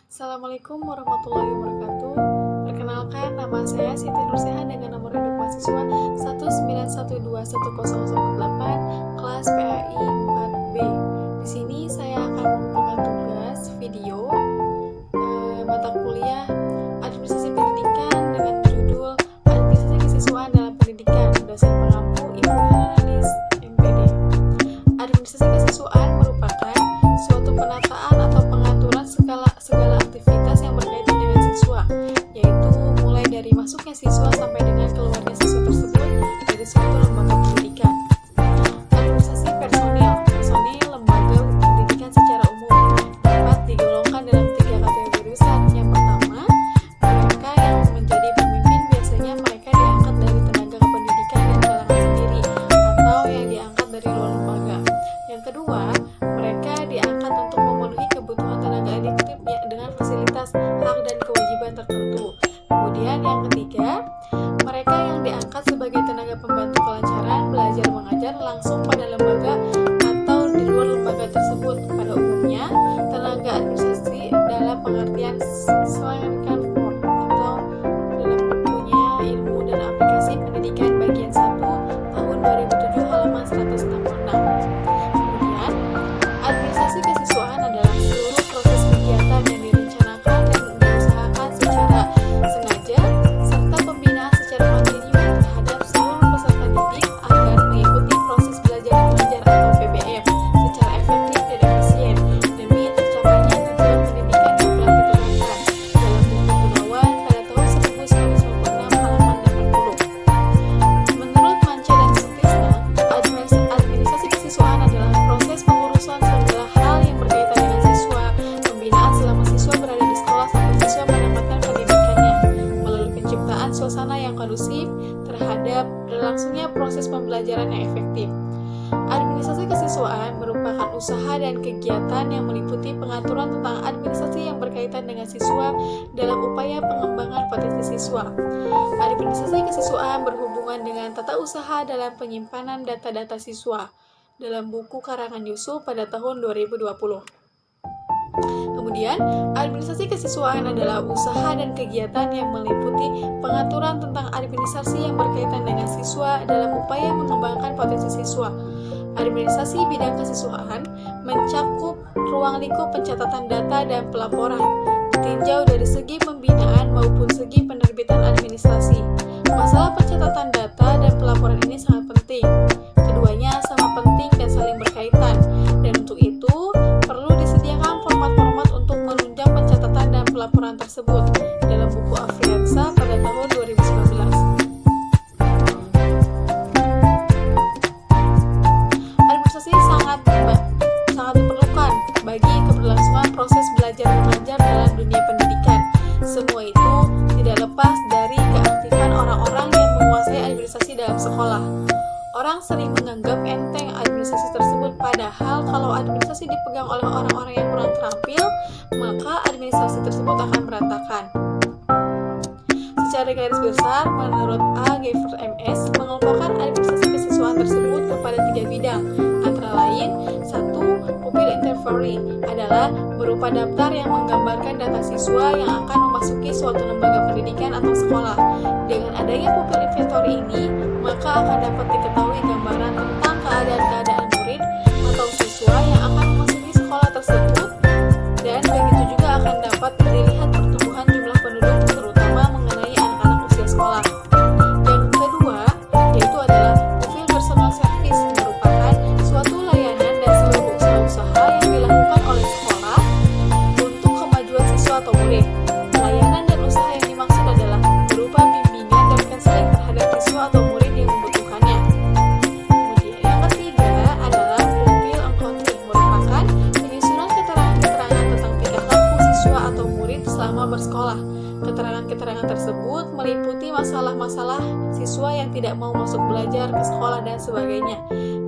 Assalamualaikum warahmatullahi wabarakatuh. Perkenalkan, nama saya Siti Nurseha dengan nomor induk mahasiswa 191210018 kelas PAI 4B. Di sini saya akan mengumpulkan tugas video mata kuliah Administrasi Pendidikan dengan judul Administrasi Kesiswaan dalam Pendidikan, dosen pengampu Ibu Analis MPD. Administrasi kesiswaan merupakan suatu penataan atau pengaturan segala aktivitas yang berkaitan dengan siswa, yaitu mulai dari masuknya siswa sampai dengan keluarnya siswa tersebut dari suatu lembaga pendidikan. Administrasi personil lembaga pendidikan secara umum dapat digolongkan dalam 3 kategori besar. Yang pertama, mereka yang menjadi pemimpin, biasanya mereka diangkat dari tenaga kependidikan dan kalangan sendiri atau yang diangkat dari luar lembaga. Yang kedua, mereka diangkat untuk memenuhi kebutuhan tenaga adiktif dengan fasilitas, hak, dan kewajiban tertentu. Kemudian yang ketiga, mereka yang diangkat sebagai tenaga pembantu kelancaran belajar mengajar langsung pada lembaga atau di luar lembaga tersebut. Pada umumnya, tenaga administrasi dalam pengertian selangkah atau dalam bukunya Ilmu dan Aplikasi Pendidikan bagian 1 tahun 2007 halaman 166. Kemudian, administrasi kesiswaan adalah seluruh proses kegiatan yang direncanakan dan diusahakan secara sengaja serta pembinaan secara kontinu terhadap seluruh peserta didik agar mengikuti proses belajar mengajar atau PBM secara efektif dan efisien demi tercapainya tujuan pendidikan yang telah ditetapkan dalam Buku Gunawan pada tahun 1996 halaman 80. Menurut Manca dan Sutisna, administrasi kesiswaan adalah proses pengurusan segala hal yang berkaitan dengan siswa, pembinaan selama siswa berada di sekolah sampai siswa mendapatkan pendidikannya, melalui penciptaan suasana yang kondusif terhadap berlangsungnya proses pembelajaran yang efektif. Administrasi kesiswaan merupakan usaha dan kegiatan yang meliputi pengaturan tentang administrasi yang berkaitan dengan siswa dalam upaya pengembangan potensi siswa. Administrasi kesiswaan berhubungan dengan tata usaha dalam penyimpanan data-data siswa dalam buku karangan Yusuf pada tahun 2020. Kemudian, administrasi kesiswaan adalah usaha dan kegiatan yang meliputi pengaturan tentang administrasi yang berkaitan dengan siswa dalam upaya mengembangkan potensi siswa. Administrasi bidang kesiswaan mencakup ruang lingkup pencatatan data dan pelaporan, ditinjau dari segi pembinaan maupun segi penerbitan administrasi. Masalah pencatatan data dan pelaporan ini sangat penting. Keduanya sama penting dan saling berkaitan, dan untuk itu perlu disediakan format-format untuk menunjang pencatatan dan pelaporan tersebut dalam buku Afriansa pada tahun 2019. Administrasi sangat diperlukan bagi keberlangsungan proses belajar mengajar dalam dunia pendidikan. Semua itu tidak lepas dari keaktifan orang-orang yang menguasai administrasi dalam sekolah. Orang sering menganggap enteng administrasi tersebut, padahal kalau administrasi dipegang oleh orang-orang yang kurang terampil, maka administrasi tersebut akan berantakan. Secara garis besar, menurut A. Gevert MS, mengelompokkan administrasi kesiswaan tersebut kepada 3 bidang, antara lain 1. Pupil inventory adalah berupa daftar yang menggambarkan data siswa yang akan memasuki suatu lembaga pendidikan atau sekolah. Dengan adanya pupil inventory ini, maka akan dapat diketahui gambaran tentang keadaan murid atau siswa yang akan memasuki sekolah tersebut, dan begitu juga akan dapat dilihat pertumbuhan jumlah penduduk, terutama mengenai anak-anak usia sekolah. Yang kedua, yaitu adalah profil personal service, merupakan suatu layanan dan seluruh usaha yang dilakukan oleh sekolah untuk kemajuan siswa atau murid. Layanan dan usaha yang dimaksud adalah berupa bimbingan dan konseling terhadap siswa atau murid yang membutuhkannya. Kemudian yang ketiga adalah profil accounting, merupakan penyusunan keterangan-keterangan tentang tingkah laku siswa atau murid selama bersekolah. Keterangan-keterangan tersebut meliputi masalah-masalah siswa yang tidak mau masuk belajar ke sekolah dan sebagainya.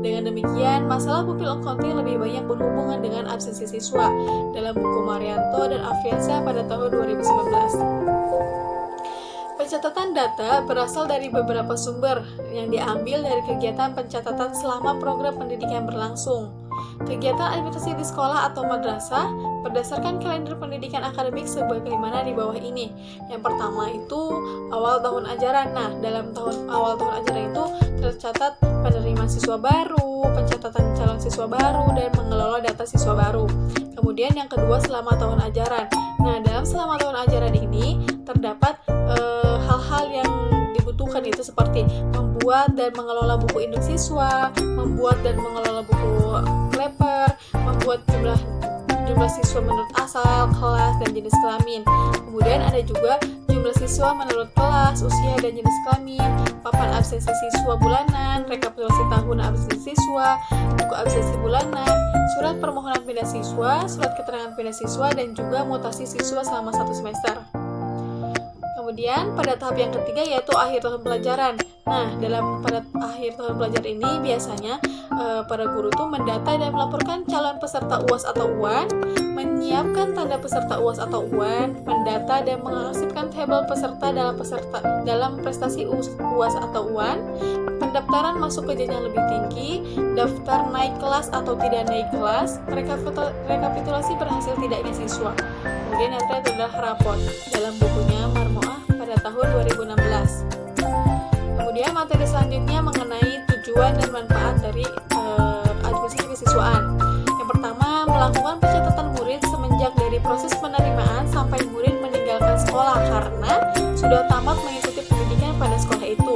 Dengan demikian, masalah pupil accounting lebih banyak berhubungan dengan absensi siswa dalam buku Marianto dan Afriansa pada tahun 2019. Pencatatan data berasal dari beberapa sumber yang diambil dari kegiatan pencatatan selama program pendidikan berlangsung. Kegiatan administrasi di sekolah atau madrasah berdasarkan kalender pendidikan akademik sebagaimana di bawah ini. Yang pertama itu awal tahun ajaran. Nah, dalam awal tahun ajaran itu tercatat penerimaan siswa baru, pencatatan calon siswa baru, dan mengelola data siswa baru. Kemudian yang kedua selama tahun ajaran. Nah, dalam selama tahun ajaran ini terdapat hal-hal yang dibutuhkan, itu seperti membuat dan mengelola buku induk siswa, membuat dan mengelola buku kleper, membuat jumlah siswa menurut asal, kelas, dan jenis kelamin. Kemudian ada juga jumlah siswa menurut kelas, usia, dan jenis kelamin, papan absensi siswa bulanan, rekapitulasi tahunan absensi siswa, buku absensi bulanan, surat permohonan pindah siswa, surat keterangan pindah siswa, dan juga mutasi siswa selama 1 semester. Kemudian pada tahap yang ketiga yaitu akhir tahun pelajaran. Nah, pada akhir tahun pelajaran ini biasanya para guru tuh mendata dan melaporkan calon peserta UAS atau UAN, menyiapkan tanda peserta UAS atau UAN, mendata dan mengarsipkan tabel peserta dalam prestasi UAS atau UAN, pendaftaran masuk ke jenjang lebih tinggi, daftar naik kelas atau tidak naik kelas, rekapitulasi berhasil tidaknya siswa. Kemudian yang terakhir adalah rapor dalam bukunya Marmoah pada tahun 2016. Kemudian materi selanjutnya mengenai tujuan dan manfaat dari administrasi kesiswaan. Yang pertama, melakukan pencatatan murid semenjak dari proses penerimaan sampai murid meninggalkan sekolah karena sudah tamat mengikuti pendidikan pada sekolah itu,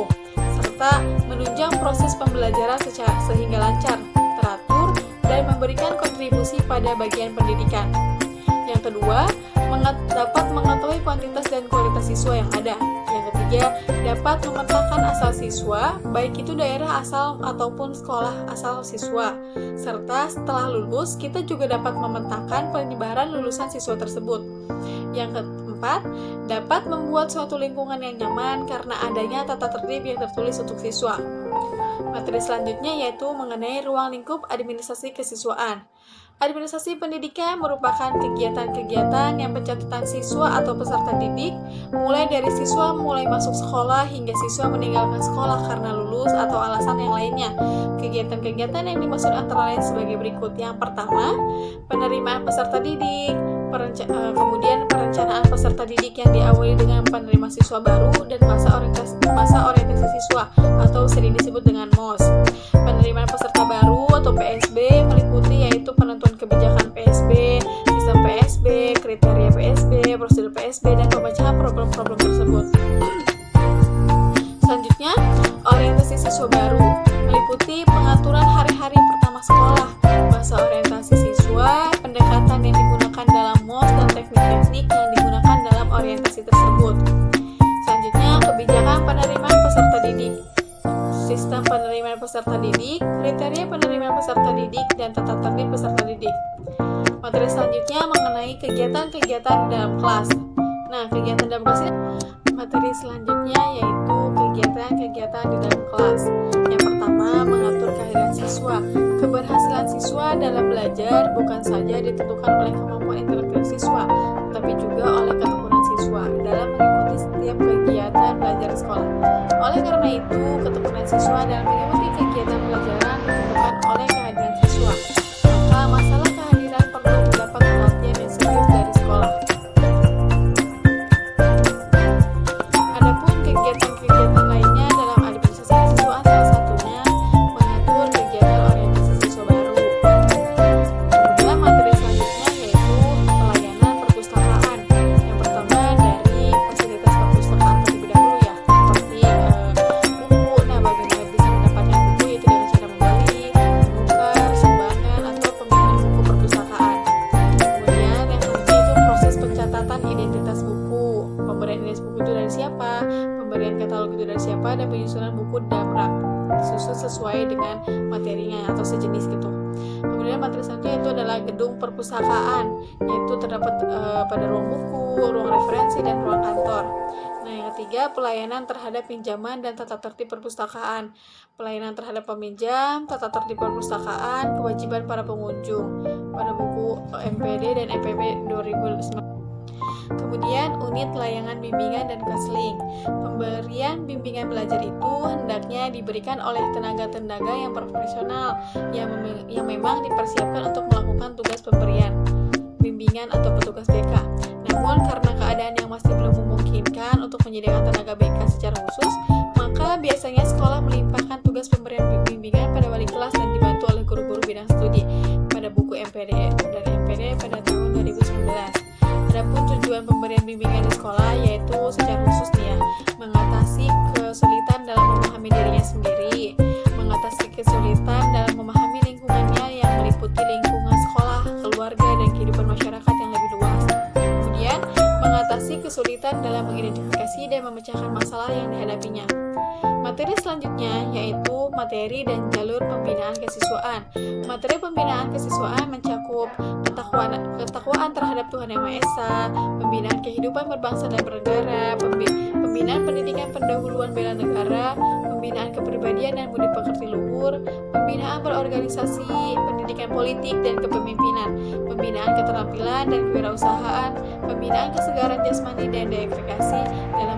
serta menunjang proses pembelajaran sehingga lancar, teratur, dan memberikan kontribusi pada bagian pendidikan. Yang kedua, dapat mengetahui kuantitas dan kualitas siswa yang ada. Yang ketiga, dapat memetakan asal siswa, baik itu daerah asal ataupun sekolah asal siswa. Serta setelah lulus, kita juga dapat memetakan penyebaran lulusan siswa tersebut. Yang keempat, dapat membuat suatu lingkungan yang nyaman karena adanya tata tertib yang tertulis untuk siswa. Materi selanjutnya yaitu mengenai ruang lingkup administrasi kesiswaan. Administrasi pendidikan merupakan kegiatan-kegiatan yang pencatatan siswa atau peserta didik, mulai dari siswa mulai masuk sekolah hingga siswa meninggalkan sekolah karena lulus atau alasan yang lainnya. Kegiatan-kegiatan yang dimaksud antara lain sebagai berikut. Yang pertama, penerimaan peserta didik, kemudian perencanaan peserta didik yang diawali dengan penerima siswa baru dan masa orientasi siswa atau sering disebut dengan MOS. Penerimaan peserta baru atau PSB meliputi yaitu penentuan kebijakan PSB, sistem PSB, kriteria PSB, prosedur PSB, dan pemecahan problem-problem tersebut. Selanjutnya, orientasi siswa baru meliputi pengaturan hari-hari pertama sekolah, masa orientasi siswa, pendekatan yang digunakan dalam MOS, dan teknik-teknik yang digunakan dalam orientasi tersebut. Selanjutnya, kebijakan penerimaan peserta didik, sistem penerimaan peserta didik, kriteria penerimaan peserta didik, dan tata tertib peserta didik. Materi selanjutnya mengenai kegiatan-kegiatan dalam kelas. Nah, kegiatan dalam kelas ini materi selanjutnya yaitu kegiatan-kegiatan di dalam kelas. Yang pertama, mengatur kehadiran siswa. Keberhasilan siswa dalam belajar bukan saja ditentukan oleh kemampuan intelektual siswa, tetapi juga oleh ketekunan siswa dalam mengikuti setiap kegiatan belajar sekolah. Oleh karena itu, ketekunan siswa dalam mengikuti kegiatan pelajaran ditentukan oleh kehadiran siswa. Maka masalah kehadiran perlu mendapat perhatian yang serius dari sekolah. Adapun kegiatan-kegiatan lainnya dalam administrasi kesiswaan salah satunya mengatur kegiatan orientasi siswa baru. Kemudian materi selanjutnya yaitu pelayanan perpustakaan. Yang pertama dari fasilitas perpustakaan terlebih dahulu ya, seperti buku. Nah, bagaimana bisa mendapatkan buku yaitu dengan cara membeli, menukar, sumbangan, atau pembelian buku perpustakaan. Kemudian yang selanjutnya itu proses pencatatan identitas buku. Pemberian identitas buku itu dari siapa, pemberian katalog itu dari siapa, dan penyusunan buku dalam rak disusun sesuai dengan materinya atau sejenis gitu. Kemudian materi selanjutnya itu adalah gedung perpustakaan, yaitu terdapat pada ruang buku, ruang referensi, dan ruang kantor. Nah, yang ketiga, pelayanan terhadap pinjaman dan tata tertib perpustakaan. Pelayanan terhadap peminjam, tata tertib perpustakaan, kewajiban para pengunjung pada buku MPD dan MPB 2019. Kemudian unit layanan bimbingan dan konseling. Pemberian bimbingan belajar itu hendaknya diberikan oleh tenaga-tenaga yang profesional yang memang dipersiapkan untuk melakukan tugas pemberian bimbingan atau petugas BK. Namun karena keadaan yang masih belum memungkinkan untuk menyediakan tenaga BK secara khusus, maka biasanya sekolah melimpahkan tugas pemberian bimbingan pada wali kelas dan dibantu oleh guru-guru bidang studi pada buku MPD dan MPD pada tahun 2019. Adapun tujuan pemberian bimbingan di sekolah yaitu secara khusus nih ya, mengatasi kesulitan dalam memahami dirinya sendiri, mengatasi kesulitan dalam memahami lingkungannya yang meliputi lingkungan sekolah, keluarga, dan kehidupan masyarakat yang lebih luas. Kemudian, mengatasi kesulitan dalam mengidentifikasi dan memecahkan masalah yang dihadapinya. Materi selanjutnya yaitu materi dan jalur pembinaan kesiswaan. Materi pembinaan kesiswaan mencakup ketakwaan terhadap Tuhan Yang Maha Esa, pembinaan kehidupan berbangsa dan bernegara, pembinaan pendidikan pendahuluan bela negara, pembinaan kepribadian dan budi pekerti luhur, pembinaan berorganisasi, pendidikan politik dan kepemimpinan, pembinaan keterampilan dan kewirausahaan, pembinaan kesegaran jasmani dan deaktivasi dalam